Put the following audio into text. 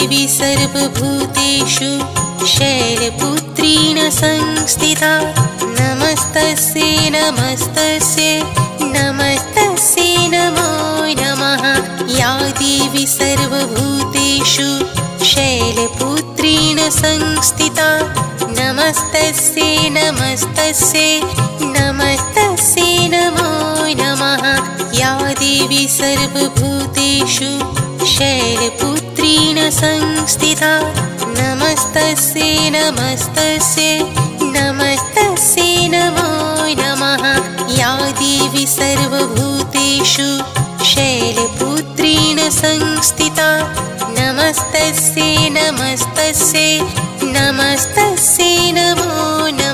देवी सर्वभूतेषु शैलपुत्रीण संस्थिता नमस्तस्यै नमस्तस्यै नमस्तस्यै नमो नमः। या देवी सर्वभूतेषु शैलपुत्रीण संस्थिता नमस्तस्यै नमस्तस्यै नमस्तस्यै नमो नमः। या देवी सर्वभूतेषु शैलपुत्रीण संस्थिता नमस्तस्यै नमस्तस्यै नमस्तस्यै नमो नमः। या देवी सर्वभूतेषु शैलपुत्रीण संस्थिता नमस्तस्यै नमस्तस्यै नमस्तस्यै नमो नमः।